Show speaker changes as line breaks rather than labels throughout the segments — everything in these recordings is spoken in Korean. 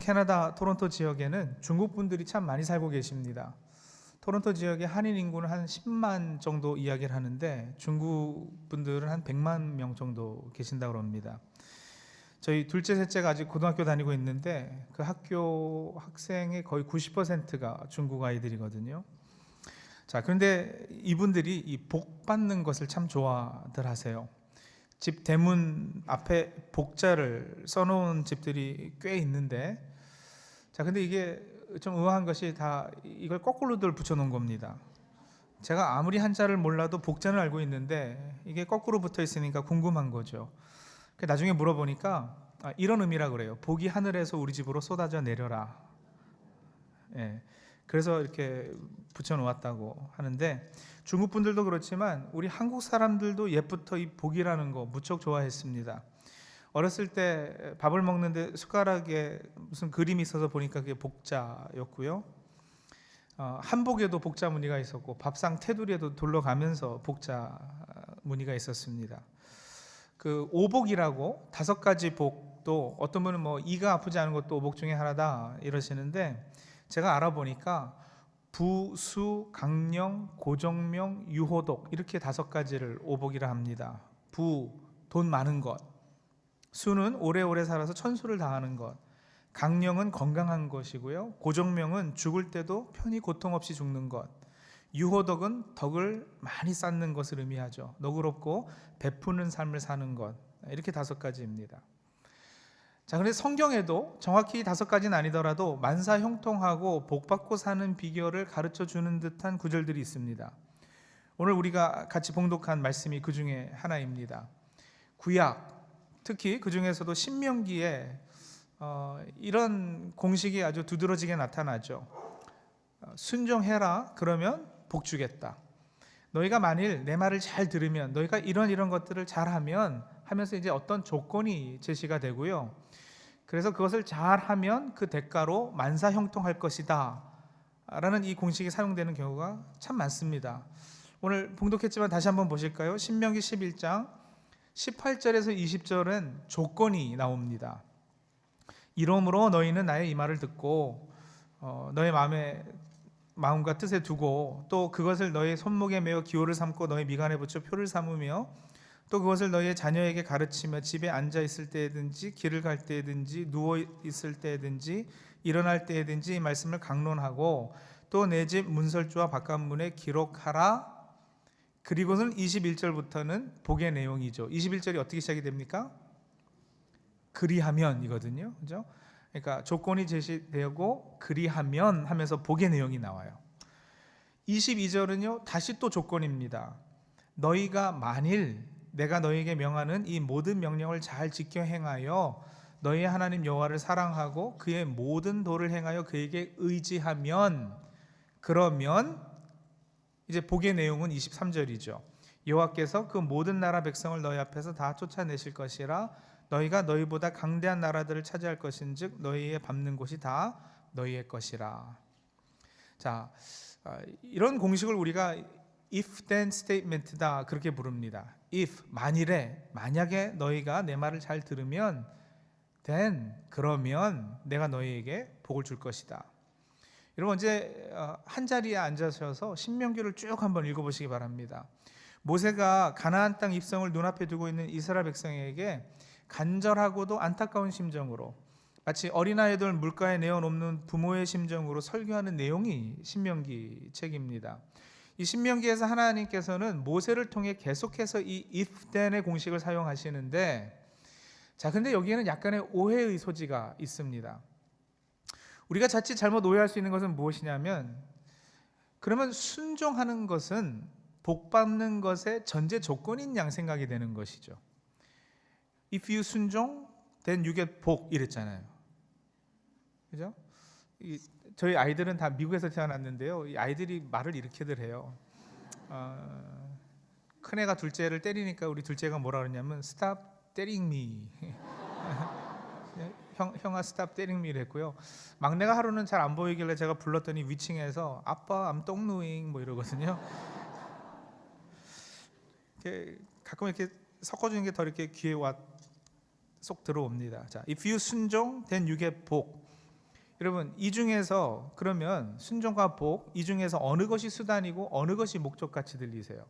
캐나다 토론토 지역에는 중국 분들이 참 많이 살고 계십니다. 토론토 지역의 한인 인구는 한 10만 정도 이야기를 하는데 중국 분들은 한 100만 명 정도 계신다고 합니다. 저희 둘째, 셋째가 아직 고등학교 다니고 있는데 그 학교 학생의 거의 90%가 중국 아이들이거든요. 자, 그런데 이분들이 이 복 받는 것을 참 좋아들 하세요. 집 대문 앞에 복자를 써놓은 집들이 꽤 있는데, 자, 근데 이게 좀 의아한 것이 다 이걸 거꾸로들 붙여놓은 겁니다. 제가 아무리 한자를 몰라도 복자는 알고 있는데 이게 거꾸로 붙어 있으니까 궁금한 거죠. 나중에 물어보니까 이런 의미라 그래요. 복이 하늘에서 우리 집으로 쏟아져 내려라. 예, 그래서 이렇게 붙여놓았다고 하는데, 중국 분들도 그렇지만 우리 한국 사람들도 옛부터 이 복이라는 거 무척 좋아했습니다. 어렸을 때 밥을 먹는데 숟가락에 무슨 그림이 있어서 보니까 그게 복자였고요. 한복에도 복자 무늬가 있었고 밥상 테두리에도 둘러가면서 복자 무늬가 있었습니다. 그 오복이라고 5가지 복도 어떤 분은 뭐 이가 아프지 않은 것도 오복 중에 하나다 이러시는데, 제가 알아보니까 부, 수, 강령, 고정명, 유호독 이렇게 5가지를 오복이라 합니다. 부, 돈 많은 것. 수는 오래오래 살아서 천수를 다하는 것. 강령은 건강한 것이고요. 고정명은 죽을 때도 편히 고통 없이 죽는 것. 유호덕은 덕을 많이 쌓는 것을 의미하죠. 너그럽고 베푸는 삶을 사는 것. 이렇게 5가지입니다. 자, 그런데 성경에도 정확히 5가지는 아니더라도 만사형통하고 복받고 사는 비결을 가르쳐 주는 듯한 구절들이 있습니다. 오늘 우리가 같이 봉독한 말씀이 그 중에 하나입니다. 구약, 특히 그 중에서도 신명기에 이런 공식이 아주 두드러지게 나타나죠. 순종해라, 그러면 복 주겠다. 너희가 만일 내 말을 잘 들으면, 너희가 이런 것들을 잘하면 하면서 이제 어떤 조건이 제시가 되고요. 그래서 그것을 잘하면 그 대가로 만사형통할 것이다 라는 이 공식이 사용되는 경우가 참 많습니다. 오늘 봉독했지만 다시 한번 보실까요? 신명기 11장 18절에서 20절은 조건이 나옵니다. 이러므로 너희는 나의 이 말을 듣고 너의 마음과 뜻에 두고, 또 그것을 너의 손목에 메어 기호를 삼고 너의 미간에 붙여 표를 삼으며, 또 그것을 너희의 자녀에게 가르치며 집에 앉아 있을 때든지 길을 갈 때든지 누워 있을 때든지 일어날 때든지 이 말씀을 강론하고, 또 내 집 문설주와 바깥문에 기록하라. 그리고는 21절부터는 복의 내용이죠. 21절이 어떻게 시작이 됩니까? 그리하면 이거든요. 그죠? 그러니까 조건이 제시되고 그리하면 하면서 복의 내용이 나와요. 22절은요, 다시 또 조건입니다. 너희가 만일 내가 너희에게 명하는 이 모든 명령을 잘 지켜 행하여 너희 하나님 여호와를 사랑하고 그의 모든 도를 행하여 그에게 의지하면, 그러면 이제 복의 내용은 23절이죠. 여호와께서 그 모든 나라 백성을 너희 앞에서 다 쫓아내실 것이라. 너희가 너희보다 강대한 나라들을 차지할 것인즉 너희의 밟는 곳이 다 너희의 것이라. 자, 이런 공식을 우리가 if then statement다 그렇게 부릅니다. if, 만일에, 만약에 너희가 내 말을 잘 들으면, then, 그러면 내가 너희에게 복을 줄 것이다. 여러분, 이제 한 자리에 앉으셔서 신명기를 쭉 한번 읽어보시기 바랍니다. 모세가 가나안 땅 입성을 눈앞에 두고 있는 이스라엘 백성에게 간절하고도 안타까운 심정으로, 마치 어린아이들 물가에 내어놓는 부모의 심정으로 설교하는 내용이 신명기 책입니다. 이 신명기에서 하나님께서는 모세를 통해 계속해서 이 if then의 공식을 사용하시는데, 자, 근데 여기에는 약간의 오해의 소지가 있습니다. 우리가 자칫 잘못 오해할 수 있는 것은 무엇이냐면, 그러면 순종하는 것은 복 받는 것의 전제 조건인 양 생각이 되는 것이죠. If you 순종, then you get 복 이랬잖아요. 그죠? 저희 아이들은 다 미국에서 태어났는데요. 이 아이들이 말을 이렇게들 해요. 큰애가 둘째를 때리니까 우리 둘째가 뭐라 그러냐면 Stop 때ring me. 형아 stop 때ring me 이랬고요. 막내가 하루는 잘 안 보이길래 제가 불렀더니 위층에서 아빠 I'm 똥누잉 뭐 이러거든요. 가끔 이렇게 섞어주는 게 더 이렇게 귀에 쏙 들어옵니다. 자, if you 순종, then you get 복. 여러분, 이 중에서 그러면 순종과 복, 이 중에서 어느 것이 수단이고 어느 것이 목적같이 들리세요?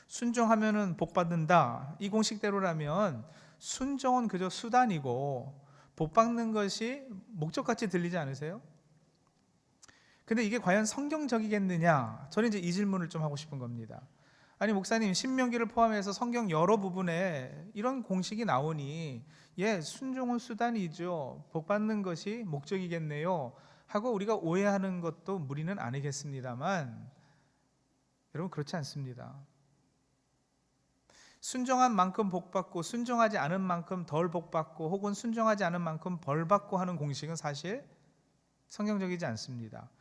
순종하면은 복 받는다, 이 공식대로라면 순종은 그저 수단이고 복 받는 것이 목적같이 들리지 않으세요? 근데 이게 과연 성경적이겠느냐? 저는 이제 이 질문을 좀 하고 싶은 겁니다. 아니, 목사님, 신명기를 포함해서 성경 여러 부분에 이런 공식이 나오니 순종은 수단이죠, 복 받는 것이 목적이겠네요 하고 우리가 오해하는 것도 무리는 아니겠습니다만, 여러분, 그렇지 않습니다. 순종한 만큼 복 받고 순종하지 않은 만큼 덜 복 받고 혹은 순종하지 않은 만큼 벌 받고 하는 공식은 사실 성경적이지 않습니다.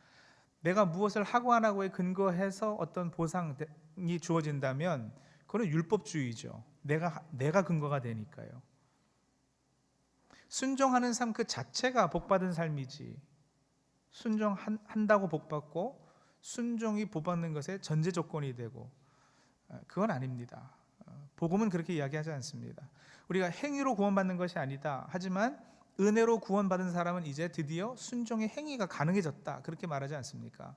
내가 무엇을 하고 안 하고에 근거해서 어떤 보상이 주어진다면 그건 율법주의죠. 내가 근거가 되니까요. 순종하는 삶 그 자체가 복받은 삶이지, 순종한다고 복받고 순종이 복받는 것의 전제 조건이 되고, 그건 아닙니다. 복음은 그렇게 이야기하지 않습니다. 우리가 행위로 구원받는 것이 아니다, 하지만 은혜로 구원받은 사람은 이제 드디어 순종의 행위가 가능해졌다, 그렇게 말하지 않습니까?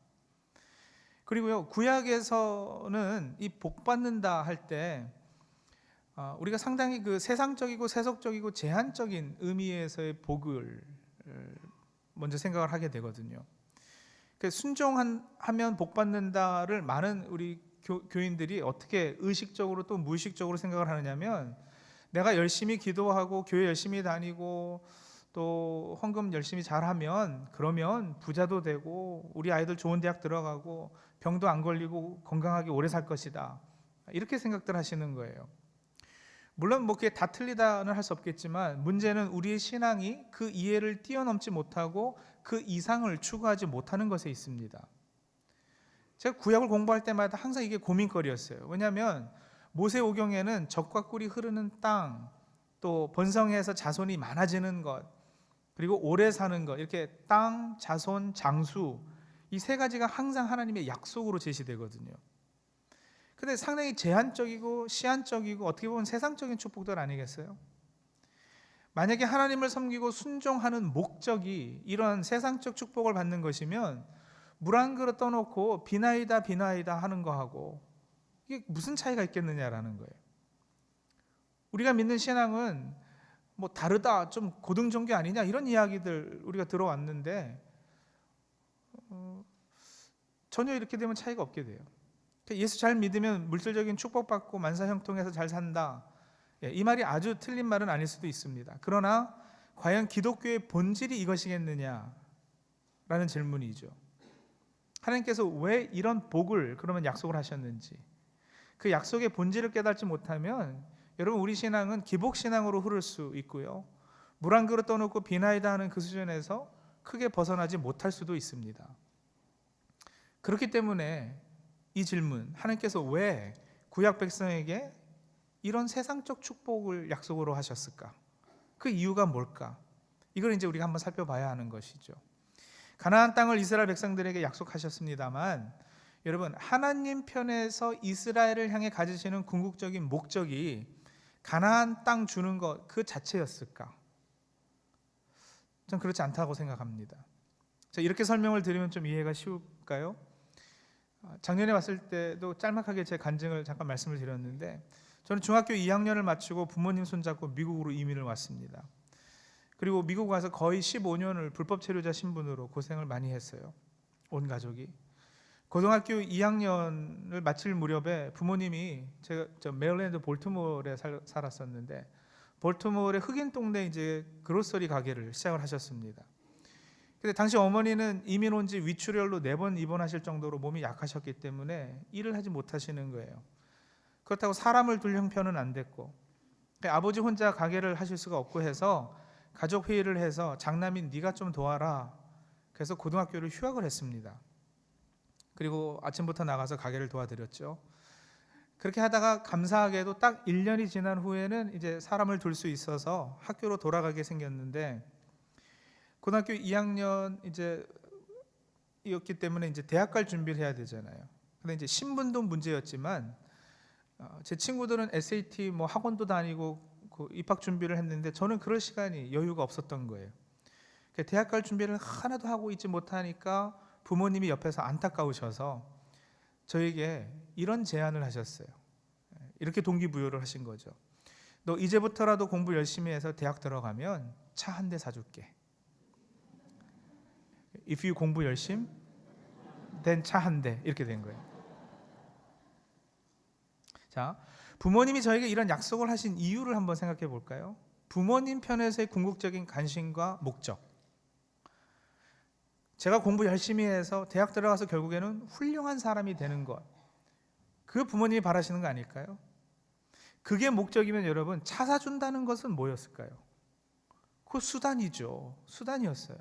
그리고요, 구약에서는 이 복받는다 할 때 우리가 상당히 그 세상적이고 세속적이고 제한적인 의미에서의 복을 먼저 생각을 하게 되거든요. 순종하면 복받는다를 많은 우리 교인들이 어떻게 의식적으로 또 무의식적으로 생각을 하느냐면, 내가 열심히 기도하고 교회 열심히 다니고 또 헌금 열심히 잘하면 그러면 부자도 되고 우리 아이들 좋은 대학 들어가고 병도 안 걸리고 건강하게 오래 살 것이다, 이렇게 생각들 하시는 거예요. 물론 그게 다 틀리다는 할 수 없겠지만, 문제는 우리의 신앙이 그 이해를 뛰어넘지 못하고 그 이상을 추구하지 못하는 것에 있습니다. 제가 구약을 공부할 때마다 항상 이게 고민거리였어요. 왜냐하면 모세오경에는 젖과 꿀이 흐르는 땅, 또 번성해서 자손이 많아지는 것, 그리고 오래 사는 것, 이렇게 땅, 자손, 장수, 이 세 가지가 항상 하나님의 약속으로 제시되거든요. 근데 상당히 제한적이고 시한적이고 어떻게 보면 세상적인 축복들 아니겠어요? 만약에 하나님을 섬기고 순종하는 목적이 이런 세상적 축복을 받는 것이면 물 한 그릇 떠놓고 비나이다 하는 거하고 이게 무슨 차이가 있겠느냐라는 거예요. 우리가 믿는 신앙은 다르다, 좀 고등종교 아니냐, 이런 이야기들 우리가 들어왔는데 전혀 이렇게 되면 차이가 없게 돼요. 예수 잘 믿으면 물질적인 축복받고 만사형통해서 잘 산다, 이 말이 아주 틀린 말은 아닐 수도 있습니다. 그러나 과연 기독교의 본질이 이것이겠느냐라는 질문이죠. 하나님께서 왜 이런 복을 그러면 약속을 하셨는지, 그 약속의 본질을 깨닫지 못하면 여러분, 우리 신앙은 기복신앙으로 흐를 수 있고요, 물 한 그릇 떠놓고 비나이다 하는 그 수준에서 크게 벗어나지 못할 수도 있습니다. 그렇기 때문에 이 질문, 하나님께서 왜 구약 백성에게 이런 세상적 축복을 약속으로 하셨을까? 그 이유가 뭘까? 이걸 이제 우리가 한번 살펴봐야 하는 것이죠. 가나안 땅을 이스라엘 백성들에게 약속하셨습니다만, 여러분, 하나님 편에서 이스라엘을 향해 가지시는 궁극적인 목적이 가나안 땅 주는 것 그 자체였을까? 전 그렇지 않다고 생각합니다. 자, 이렇게 설명을 드리면 좀 이해가 쉬울까요? 작년에 왔을 때도 짤막하게 제 간증을 잠깐 말씀을 드렸는데, 저는 중학교 2학년을 마치고 부모님 손잡고 미국으로 이민을 왔습니다. 그리고 미국 와서 거의 15년을 불법 체류자 신분으로 고생을 많이 했어요, 온 가족이. 고등학교 2학년을 마칠 무렵에 부모님이, 제가 메릴랜드 볼티모어에 살았었는데 볼티모어의 흑인 동네 이제 그로서리 가게를 시작을 하셨습니다. 근데 당시 어머니는 이민 온 지 위출혈로 4번 입원하실 정도로 몸이 약하셨기 때문에 일을 하지 못하시는 거예요. 그렇다고 사람을 둘 형편은 안 됐고, 아버지 혼자 가게를 하실 수가 없고 해서 가족 회의를 해서 장남인 네가 좀 도와라, 그래서 고등학교를 휴학을 했습니다. 그리고 아침부터 나가서 가게를 도와드렸죠. 그렇게 하다가 감사하게도 딱 1년이 지난 후에는 이제 사람을 둘 수 있어서 학교로 돌아가게 생겼는데, 고등학교 2학년 이제 이었기 때문에 이제 대학 갈 준비를 해야 되잖아요. 근데 이제 신분도 문제였지만 제 친구들은 SAT 학원도 다니고 놓고 입학 준비를 했는데 저는 그럴 시간이 여유가 없었던 거예요. 대학 갈 준비를 하나도 하고 있지 못하니까 부모님이 옆에서 안타까우셔서 저에게 이런 제안을 하셨어요. 이렇게 동기부여를 하신 거죠. 너 이제부터라도 공부 열심히 해서 대학 들어가면 차 한 대 사줄게. If you 공부 열심, then 차 한 대. 이렇게 된 거예요. 자, 부모님이 저에게 이런 약속을 하신 이유를 한번 생각해 볼까요? 부모님 편에서의 궁극적인 관심과 목적. 제가 공부 열심히 해서 대학 들어가서 결국에는 훌륭한 사람이 되는 것. 그 부모님이 바라시는 거 아닐까요? 그게 목적이면 여러분, 차 사준다는 것은 뭐였을까요? 그 수단이죠. 수단이었어요.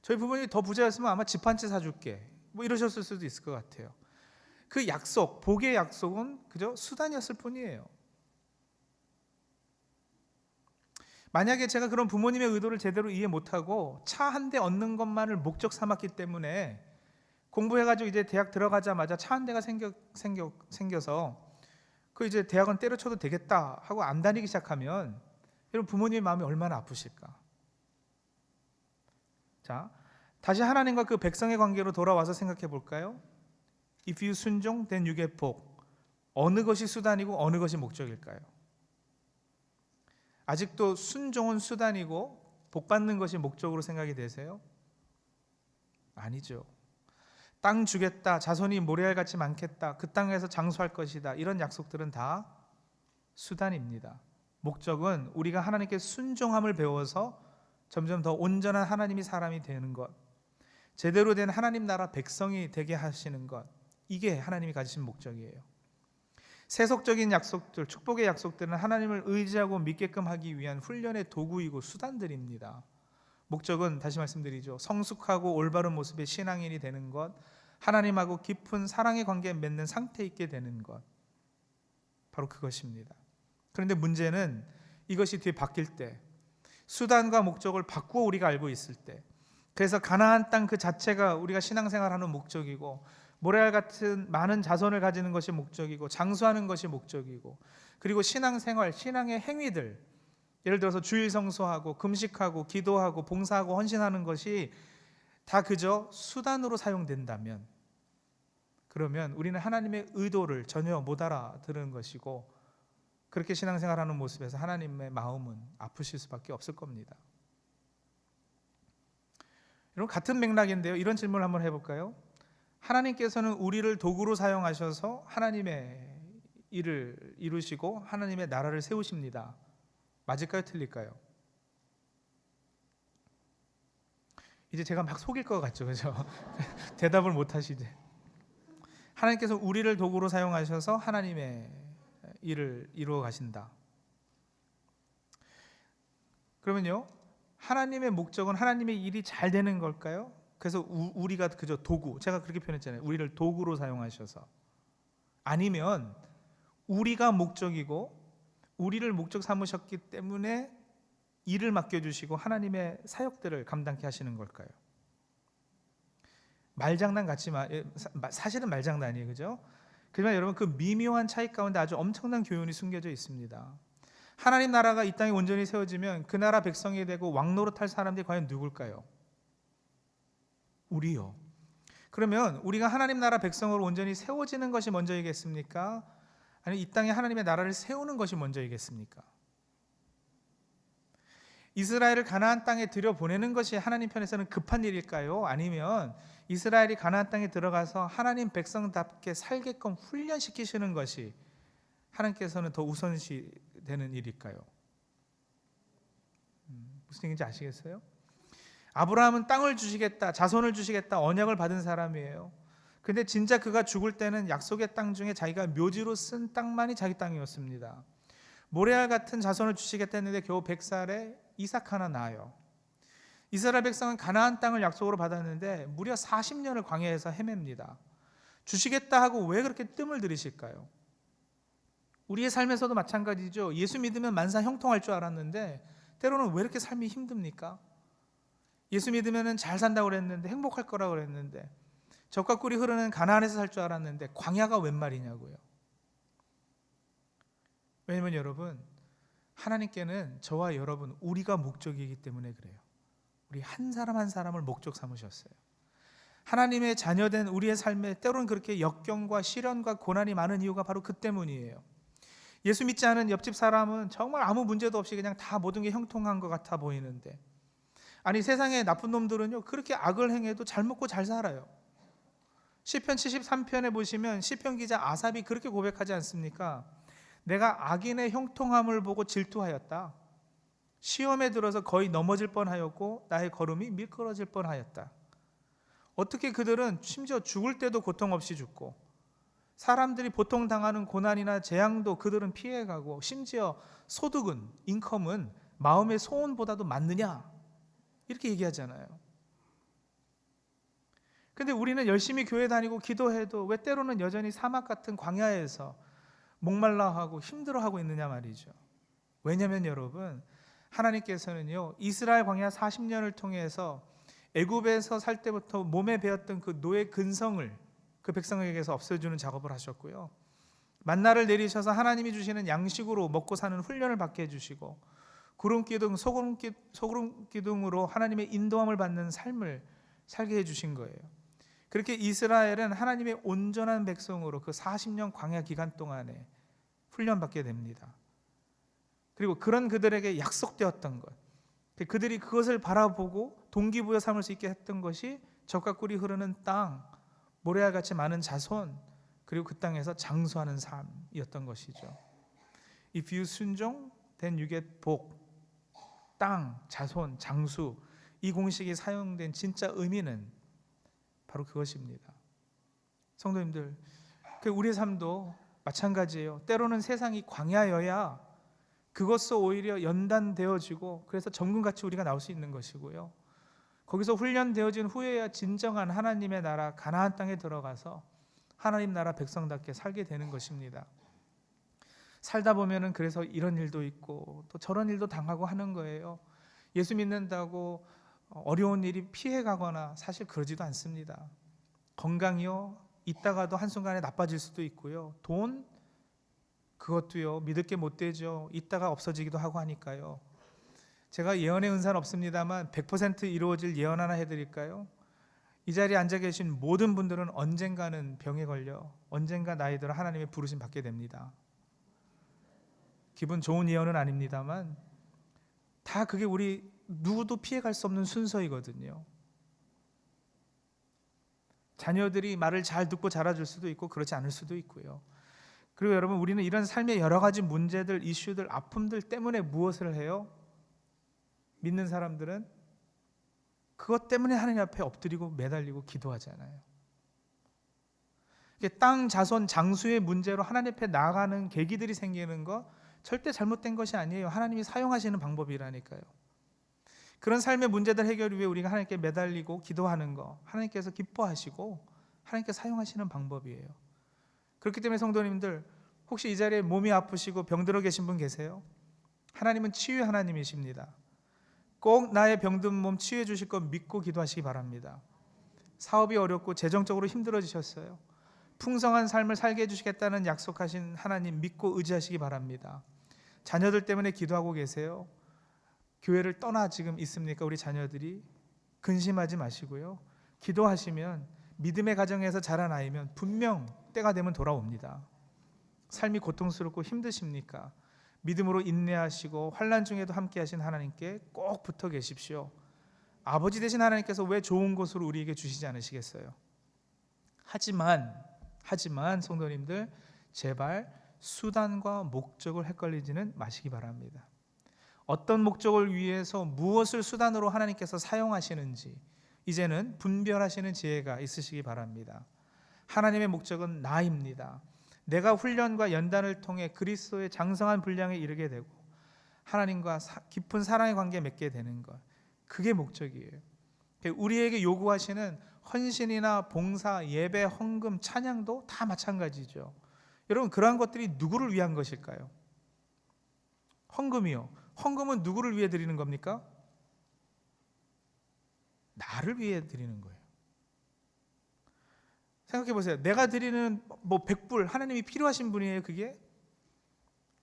저희 부모님이 더 부자였으면 아마 집 한 채 사줄게. 뭐 이러셨을 수도 있을 것 같아요. 그 약속, 복의 약속은 그저 수단이었을 뿐이에요. 만약에 제가 그런 부모님의 의도를 제대로 이해 못하고 차 한 대 얻는 것만을 목적 삼았기 때문에 공부해가지고 이제 대학 들어가자마자 차 한 대가 생겨서 그 이제 대학은 때려쳐도 되겠다 하고 안 다니기 시작하면 여러분 부모님의 마음이 얼마나 아프실까? 자, 다시 하나님과 그 백성의 관계로 돌아와서 생각해 볼까요? If you 순종, then you get 복. 어느 것이 수단이고 어느 것이 목적일까요? 아직도 순종은 수단이고 복 받는 것이 목적으로 생각이 되세요? 아니죠. 땅 주겠다, 자손이 모래알같이 많겠다, 그 땅에서 장수할 것이다, 이런 약속들은 다 수단입니다. 목적은 우리가 하나님께 순종함을 배워서 점점 더 온전한 하나님이 사람이 되는 것, 제대로 된 하나님 나라 백성이 되게 하시는 것, 이게 하나님이 가지신 목적이에요. 세속적인 약속들, 축복의 약속들은 하나님을 의지하고 믿게끔 하기 위한 훈련의 도구이고 수단들입니다. 목적은 다시 말씀드리죠. 성숙하고 올바른 모습의 신앙인이 되는 것, 하나님하고 깊은 사랑의 관계에 맺는 상태 있게 되는 것, 바로 그것입니다. 그런데 문제는 이것이 뒤에 바뀔 때, 수단과 목적을 바꾸어 우리가 알고 있을 때, 그래서 가나안 땅 그 자체가 우리가 신앙생활하는 목적이고 모래알 같은 많은 자손을 가지는 것이 목적이고 장수하는 것이 목적이고, 그리고 신앙생활, 신앙의 행위들, 예를 들어서 주일 성수하고 금식하고 기도하고 봉사하고 헌신하는 것이 다 그저 수단으로 사용된다면, 그러면 우리는 하나님의 의도를 전혀 못 알아들은 것이고, 그렇게 신앙생활하는 모습에서 하나님의 마음은 아프실 수밖에 없을 겁니다. 여러분, 같은 맥락인데요, 이런 질문을 한번 해볼까요? 하나님께서는 우리를 도구로 사용하셔서 하나님의 일을 이루시고 하나님의 나라를 세우십니다. 맞을까요? 틀릴까요? 이제 제가 막 속일 것 같죠, 그죠? 대답을 못 하시지. 하나님께서 우리를 도구로 사용하셔서 하나님의 일을 이루어 가신다. 그러면요, 하나님의 목적은 하나님의 일이 잘 되는 걸까요? 그래서 우리가 그저 도구, 제가 그렇게 표현했잖아요. 우리를 도구로 사용하셔서. 아니면 우리가 목적이고 우리를 목적 삼으셨기 때문에 일을 맡겨주시고 하나님의 사역들을 감당케 하시는 걸까요? 말장난 같지만 사실은 말장난이에요, 그죠? 그지만 여러분, 그 미묘한 차이 가운데 아주 엄청난 교훈이 숨겨져 있습니다. 하나님 나라가 이 땅에 온전히 세워지면 그 나라 백성이 되고 왕노릇할 사람들이 과연 누굴까요? 우리요. 그러면 우리가 하나님 나라 백성으로 온전히 세워지는 것이 먼저이겠습니까? 아니면 이 땅에 하나님의 나라를 세우는 것이 먼저이겠습니까? 이스라엘을 가나안 땅에 들여보내는 것이 하나님 편에서는 급한 일일까요? 아니면 이스라엘이 가나안 땅에 들어가서 하나님 백성답게 살게끔 훈련시키시는 것이 하나님께서는 더 우선시 되는 일일까요? 무슨 얘기인지 아시겠어요? 아브라함은 땅을 주시겠다, 자손을 주시겠다, 언약을 받은 사람이에요. 근데 진짜 그가 죽을 때는 약속의 땅 중에 자기가 묘지로 쓴 땅만이 자기 땅이었습니다. 모레알 같은 자손을 주시겠다 했는데 겨우 100살에 이삭 하나 낳아요. 이스라엘 백성은 가나안 땅을 약속으로 받았는데 무려 40년을 광야에서 헤맵니다. 주시겠다 하고 왜 그렇게 뜸을 들이실까요? 우리의 삶에서도 마찬가지죠. 예수 믿으면 만사 형통할 줄 알았는데 때로는 왜 이렇게 삶이 힘듭니까? 예수 믿으면 잘 산다고 그랬는데, 행복할 거라고 그랬는데, 젖과 꿀이 흐르는 가나안에서 살 줄 알았는데 광야가 웬 말이냐고요. 왜냐면 여러분, 하나님께는 저와 여러분, 우리가 목적이기 때문에 그래요. 우리 한 사람 한 사람을 목적 삼으셨어요. 하나님의 자녀된 우리의 삶에 때로는 그렇게 역경과 시련과 고난이 많은 이유가 바로 그 때문이에요. 예수 믿지 않은 옆집 사람은 정말 아무 문제도 없이 그냥 다 모든 게 형통한 것 같아 보이는데, 아니 세상에 나쁜 놈들은요 그렇게 악을 행해도 잘 먹고 잘 살아요. 시편 73편에 보시면 시편 기자 아삽이 그렇게 고백하지 않습니까? 내가 악인의 형통함을 보고 질투하였다. 시험에 들어서 거의 넘어질 뻔하였고 나의 걸음이 미끄러질 뻔하였다. 어떻게 그들은 심지어 죽을 때도 고통 없이 죽고, 사람들이 보통 당하는 고난이나 재앙도 그들은 피해가고, 심지어 소득은, 인컴은 마음의 소원보다도 많느냐, 이렇게 얘기하잖아요. 근데 우리는 열심히 교회 다니고 기도해도 왜 때로는 여전히 사막 같은 광야에서 목말라하고 힘들어하고 있느냐 말이죠. 왜냐하면 여러분, 하나님께서는요 이스라엘 광야 40년을 통해서 애굽에서 살 때부터 몸에 배었던 그 노예 근성을 그 백성에게서 없애주는 작업을 하셨고요, 만나를 내리셔서 하나님이 주시는 양식으로 먹고 사는 훈련을 받게 해주시고, 구름기둥, 소구름기둥으로 하나님의 인도함을 받는 삶을 살게 해주신 거예요. 그렇게 이스라엘은 하나님의 온전한 백성으로 그 40년 광야 기간 동안에 훈련받게 됩니다. 그리고 그런 그들에게 약속되었던 것, 그들이 그것을 바라보고 동기부여 삼을 수 있게 했던 것이 젖과 꿀이 흐르는 땅, 모래알같이 많은 자손, 그리고 그 땅에서 장수하는 삶이었던 것이죠. If you 순종, then you get 복. 땅, 자손, 장수, 이 공식이 사용된 진짜 의미는 바로 그것입니다. 성도님들, 우리의 삶도 마찬가지예요. 때로는 세상이 광야여야 그것도 오히려 연단되어지고, 그래서 정금같이 우리가 나올 수 있는 것이고요, 거기서 훈련되어진 후에야 진정한 하나님의 나라 가나안 땅에 들어가서 하나님 나라 백성답게 살게 되는 것입니다. 살다 보면은 그래서 이런 일도 있고 또 저런 일도 당하고 하는 거예요. 예수 믿는다고 어려운 일이 피해가거나 사실 그러지도 않습니다. 건강이요, 있다가도 한순간에 나빠질 수도 있고요, 돈, 그것도요 믿을 게 못 되죠. 있다가 없어지기도 하고 하니까요. 제가 예언의 은사는 없습니다만 100% 이루어질 예언 하나 해드릴까요? 이 자리에 앉아 계신 모든 분들은 언젠가는 병에 걸려 언젠가 나이 들어 하나님의 부르심 받게 됩니다. 기분 좋은 예언은 아닙니다만 다 그게 우리 누구도 피해갈 수 없는 순서이거든요. 자녀들이 말을 잘 듣고 자라줄 수도 있고 그렇지 않을 수도 있고요. 그리고 여러분, 우리는 이런 삶의 여러 가지 문제들, 이슈들, 아픔들 때문에 무엇을 해요? 믿는 사람들은 그것 때문에 하나님 앞에 엎드리고 매달리고 기도하잖아요. 땅, 자손, 장수의 문제로 하나님 앞에 나아가는 계기들이 생기는 거 절대 잘못된 것이 아니에요. 하나님이 사용하시는 방법이라니까요. 그런 삶의 문제들 해결을 위해 우리가 하나님께 매달리고 기도하는 거, 하나님께서 기뻐하시고 하나님께 사용하시는 방법이에요. 그렇기 때문에 성도님들, 혹시 이 자리에 몸이 아프시고 병들어 계신 분 계세요? 하나님은 치유의 하나님이십니다. 꼭 나의 병든 몸 치유해 주실 것 믿고 기도하시기 바랍니다. 사업이 어렵고 재정적으로 힘들어지셨어요. 풍성한 삶을 살게 해주시겠다는 약속하신 하나님 믿고 의지하시기 바랍니다. 자녀들 때문에 기도하고 계세요? 교회를 떠나 지금 있습니까? 우리 자녀들이 근심하지 마시고요, 기도하시면 믿음의 가정에서 자란 아이면 분명 때가 되면 돌아옵니다. 삶이 고통스럽고 힘드십니까? 믿음으로 인내하시고 환난 중에도 함께 하신 하나님께 꼭 붙어 계십시오. 아버지 되신 하나님께서 왜 좋은 것으로 우리에게 주시지 않으시겠어요? 하지만 성도님들, 제발 수단과 목적을 헷갈리지는 마시기 바랍니다. 어떤 목적을 위해서 무엇을 수단으로 하나님께서 사용하시는지 이제는 분별하시는 지혜가 있으시기 바랍니다. 하나님의 목적은 나입니다. 내가 훈련과 연단을 통해 그리스도의 장성한 분량에 이르게 되고 하나님과 깊은 사랑의 관계에 맺게 되는 것, 그게 목적이에요. 우리에게 요구하시는 헌신이나 봉사, 예배, 헌금, 찬양도 다 마찬가지죠. 여러분, 그러한 것들이 누구를 위한 것일까요? 헌금이요. 헌금은 누구를 위해 드리는 겁니까? 나를 위해 드리는 거예요. 생각해 보세요. 내가 드리는 100불, 하나님이 필요하신 분이에요, 그게?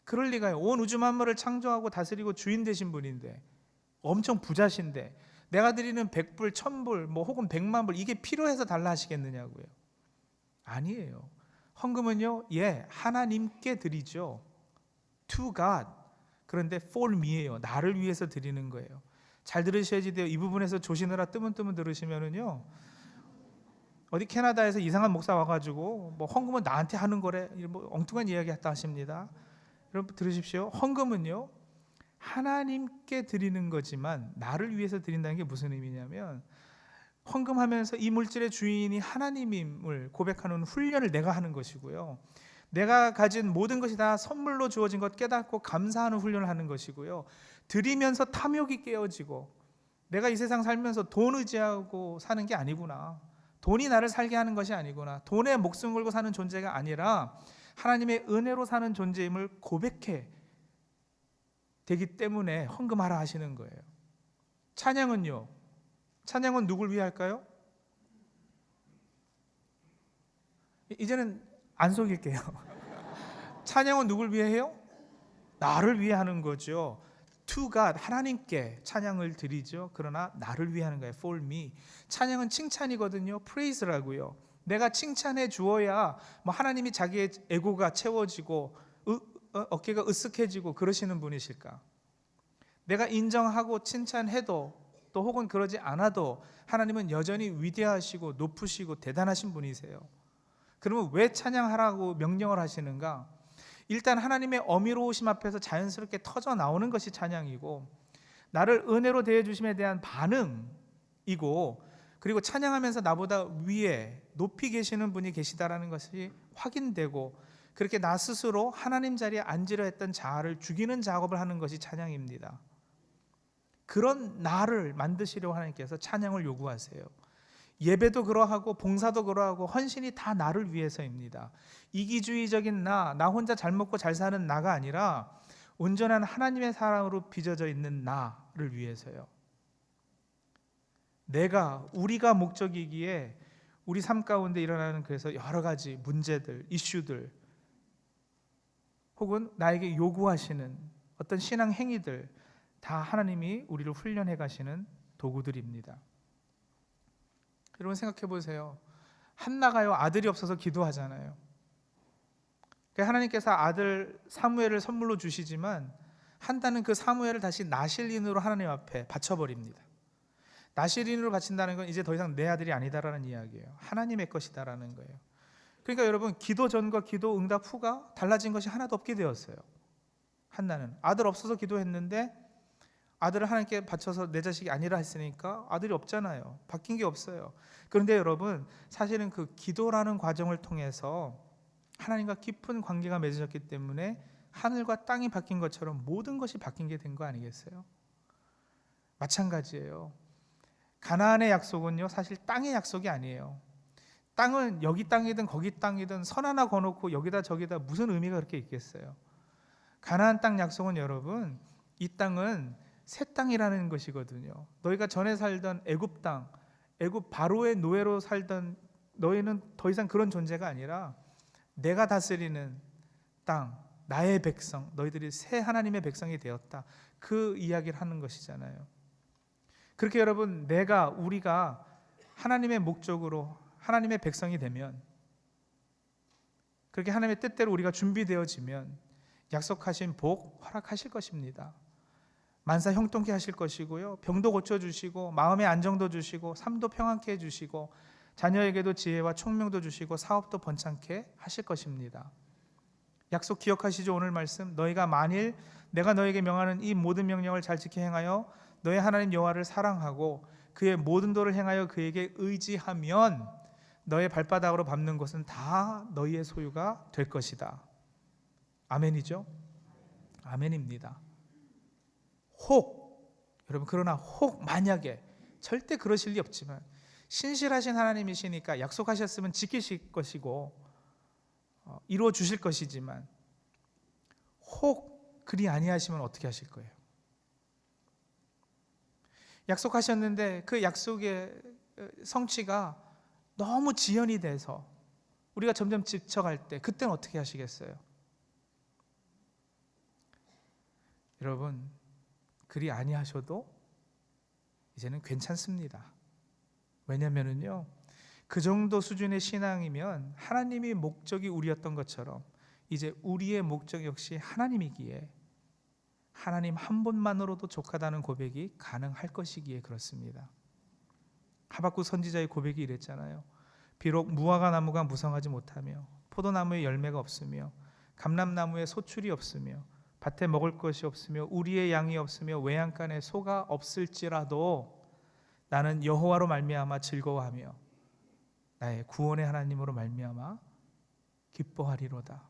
그럴 리가요. 온 우주 만물을 창조하고 다스리고 주인 되신 분인데, 엄청 부자신데 내가 드리는 100불, 1000불, 뭐 혹은 100만 불 이게 필요해서 달라 하시겠느냐고요. 아니에요. 헌금은요, 하나님께 드리죠. To God. 그런데 for me예요. 나를 위해서 드리는 거예요. 잘 들으셔야지 돼요. 이 부분에서 조시느라 뜨문뜨문 들으시면은요, 어디 캐나다에서 이상한 목사 와가지고 뭐 헌금은 나한테 하는 거래, 뭐 엉뚱한 이야기 했다 하십니다. 여러분 들으십시오. 헌금은요, 하나님께 드리는 거지만 나를 위해서 드린다는 게 무슨 의미냐면, 헌금하면서 이 물질의 주인이 하나님임을 고백하는 훈련을 내가 하는 것이고요, 내가 가진 모든 것이 다 선물로 주어진 것 깨닫고 감사하는 훈련을 하는 것이고요, 드리면서 탐욕이 깨어지고 내가 이 세상 살면서 돈 의지하고 사는 게 아니구나, 돈이 나를 살게 하는 것이 아니구나, 돈에 목숨 걸고 사는 존재가 아니라 하나님의 은혜로 사는 존재임을 고백해 되기 때문에 헌금하라 하시는 거예요. 찬양은요, 찬양은 누굴 위해 할까요? 이제는 안 속일게요. 찬양은 누굴 위해 해요? 나를 위해 하는 거죠. To God, 하나님께 찬양을 드리죠. 그러나 나를 위해 하는 거예요. For me. 찬양은 칭찬이거든요. Praise라고요. 내가 칭찬해 주어야 뭐 하나님이 자기의 에고가 채워지고 어깨가 으쓱해지고 그러시는 분이실까? 내가 인정하고 칭찬해도 또 혹은 그러지 않아도 하나님은 여전히 위대하시고 높으시고 대단하신 분이세요. 그러면 왜 찬양하라고 명령을 하시는가? 일단 하나님의 어미로우심 앞에서 자연스럽게 터져 나오는 것이 찬양이고, 나를 은혜로 대해 주심에 대한 반응이고, 그리고 찬양하면서 나보다 위에 높이 계시는 분이 계시다라는 것이 확인되고, 그렇게 나 스스로 하나님 자리에 앉으려 했던 자아를 죽이는 작업을 하는 것이 찬양입니다. 그런 나를 만드시려고 하나님께서 찬양을 요구하세요. 예배도 그러하고 봉사도 그러하고 헌신이 다 나를 위해서입니다. 이기주의적인 나 혼자 잘 먹고 잘 사는 나가 아니라 온전한 하나님의 사랑으로 빚어져 있는 나를 위해서요. 우리가 목적이기에 우리 삶 가운데 일어나는 그래서 여러 가지 문제들, 이슈들, 혹은 나에게 요구하시는 어떤 신앙 행위들, 다 하나님이 우리를 훈련해 가시는 도구들입니다. 여러분 생각해 보세요. 한나가요, 아들이 없어서 기도하잖아요. 하나님께서 아들 사무엘을 선물로 주시지만 한나는 그 사무엘을 다시 나실인으로 하나님 앞에 바쳐버립니다. 나실인으로 바친다는 건 이제 더 이상 내 아들이 아니다라는 이야기예요. 하나님의 것이다라는 거예요. 그러니까 여러분, 기도 전과 기도 응답 후가 달라진 것이 하나도 없게 되었어요. 한나는 아들 없어서 기도했는데 아들을 하나님께 바쳐서 내 자식이 아니라 했으니까 아들이 없잖아요. 바뀐 게 없어요. 그런데 여러분, 사실은 그 기도라는 과정을 통해서 하나님과 깊은 관계가 맺어졌기 때문에 하늘과 땅이 바뀐 것처럼 모든 것이 바뀐 게 된 거 아니겠어요? 마찬가지예요. 가나안의 약속은요, 사실 땅의 약속이 아니에요. 땅은 여기 땅이든 거기 땅이든 선 하나 거놓고 여기다 저기다 무슨 의미가 그렇게 있겠어요? 가나안 땅 약속은 여러분, 이 땅은 새 땅이라는 것이거든요. 너희가 전에 살던 애굽 땅, 애굽 바로의 노예로 살던 너희는 더 이상 그런 존재가 아니라 내가 다스리는 땅, 나의 백성, 너희들이 새 하나님의 백성이 되었다. 그 이야기를 하는 것이잖아요. 그렇게 여러분, 우리가 하나님의 목적으로 하나님의 백성이 되면, 그렇게 하나님의 뜻대로 우리가 준비되어지면 약속하신 복 허락하실 것입니다. 만사 형통케 하실 것이고요, 병도 고쳐주시고 마음의 안정도 주시고 삶도 평안케 해주시고 자녀에게도 지혜와 총명도 주시고 사업도 번창케 하실 것입니다. 약속 기억하시죠? 오늘 말씀, 너희가 만일 내가 너에게 명하는 이 모든 명령을 잘 지켜 행하여 너희 하나님 여호와를 사랑하고 그의 모든 도를 행하여 그에게 의지하면 너의 발바닥으로 밟는 곳은 다 너희의 소유가 될 것이다. 아멘이죠? 아멘입니다. 여러분, 그러나 만약에, 절대 그러실 리 없지만 신실하신 하나님이시니까 약속하셨으면 지키실 것이고 이루어 주실 것이지만 그리 아니하시면 어떻게 하실 거예요? 약속하셨는데 그 약속의 성취가 너무 지연이 돼서 우리가 점점 지쳐갈 때, 그때는 어떻게 하시겠어요? 여러분, 그리 아니하셔도 이제는 괜찮습니다. 왜냐면은요, 그 정도 수준의 신앙이면 하나님이 목적이 우리였던 것처럼 이제 우리의 목적 역시 하나님이기에 하나님 한 분만으로도 족하다는 고백이 가능할 것이기에 그렇습니다. 하박국 선지자의 고백이 이랬잖아요. 비록 무화과 나무가 무성하지 못하며 포도나무에 열매가 없으며 감람나무에 소출이 없으며 밭에 먹을 것이 없으며 우리의 양이 없으며 외양간에 소가 없을지라도 나는 여호와로 말미암아 즐거워하며 나의 구원의 하나님으로 말미암아 기뻐하리로다.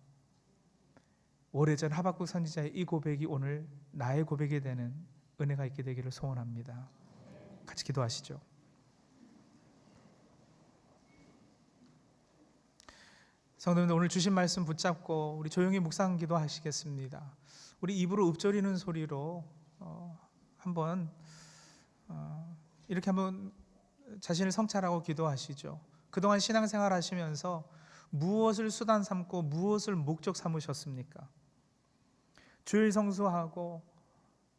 오래전 하박국 선지자의 이 고백이 오늘 나의 고백이 되는 은혜가 있게 되기를 소원합니다. 같이 기도하시죠. 성도님들, 오늘 주신 말씀 붙잡고 우리 조용히 묵상 기도하시겠습니다. 우리 입으로 읊조리는 소리로 한번 이렇게 한번 자신을 성찰하고 기도하시죠. 그동안 신앙생활 하시면서 무엇을 수단 삼고 무엇을 목적 삼으셨습니까? 주일 성수하고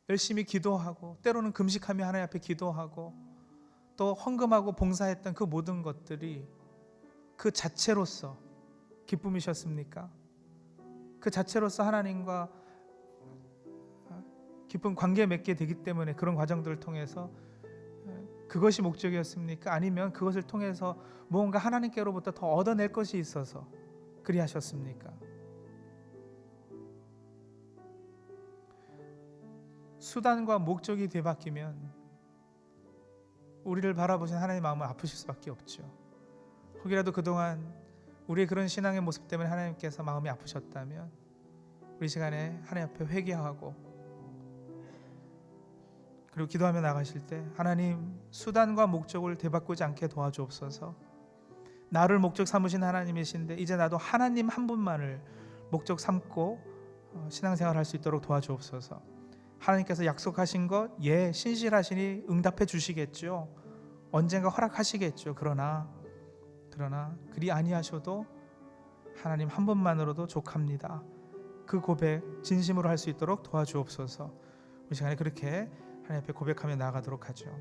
열심히 기도하고 때로는 금식하며 하나님 앞에 기도하고 또 헌금하고 봉사했던 그 모든 것들이 그 자체로서 기쁨이셨습니까? 그 자체로서 하나님과 깊은 관계 맺게 되기 때문에 그런 과정들을 통해서 그것이 목적이었습니까? 아니면 그것을 통해서 무언가 하나님께로부터 더 얻어낼 것이 있어서 그리하셨습니까? 수단과 목적이 뒤바뀌면 우리를 바라보신 하나님의 마음은 아프실 수밖에 없죠. 혹이라도 그동안 우리의 그런 신앙의 모습 때문에 하나님께서 마음이 아프셨다면 우리 시간에 하나님 앞에 회개하고 그리고 기도하며 나가실 때 하나님, 수단과 목적을 되바꾸지 않게 도와주옵소서. 나를 목적 삼으신 하나님이신데 이제 나도 하나님 한 분만을 목적 삼고 신앙생활 할 수 있도록 도와주옵소서. 하나님께서 약속하신 것 신실하시니 응답해 주시겠죠. 언젠가 허락하시겠죠. 그러나 그리 아니하셔도 하나님 한 분만으로도 족합니다. 그 고백 진심으로 할 수 있도록 도와주옵소서. 우리 시간에 그렇게 하나님 앞에 고백하며 나아가도록 하죠.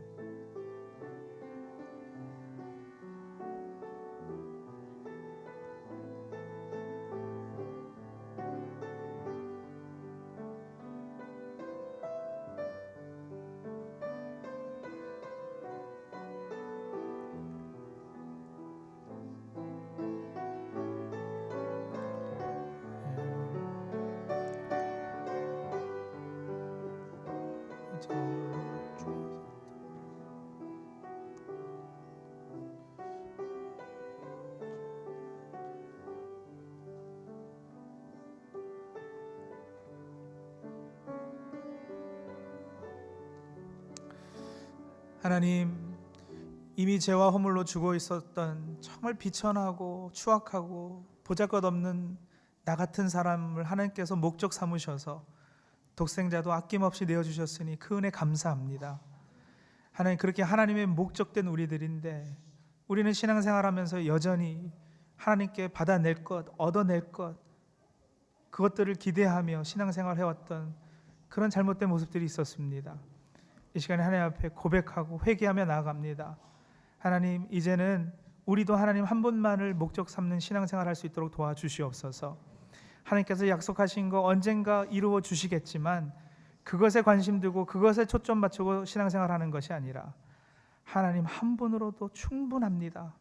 하나님, 이미 죄와 허물로 죽어 있었던 정말 비천하고 추악하고 보잘것없는 나 같은 사람을 하나님께서 목적 삼으셔서 독생자도 아낌없이 내어주셨으니 그 은혜 감사합니다. 하나님, 그렇게 하나님의 목적된 우리들인데 우리는 신앙생활하면서 여전히 하나님께 받아낼 것, 얻어낼 것, 그것들을 기대하며 신앙생활 해왔던 그런 잘못된 모습들이 있었습니다. 이 시간에 하나님 앞에 고백하고 회개하며 나아갑니다. 하나님, 이제는 우리도 하나님 한 분만을 목적 삼는 신앙생활 할 수 있도록 도와주시옵소서. 하나님께서 약속하신 거 언젠가 이루어 주시겠지만 그것에 관심 두고 그것에 초점 맞추고 신앙생활 하는 것이 아니라 하나님 한 분으로도 충분합니다.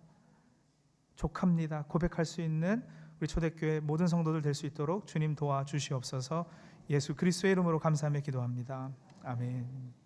족합니다. 고백할 수 있는 우리 초대교회 모든 성도들 될 수 있도록 주님 도와주시옵소서. 예수 그리스도의 이름으로 감사하며 기도합니다. 아멘.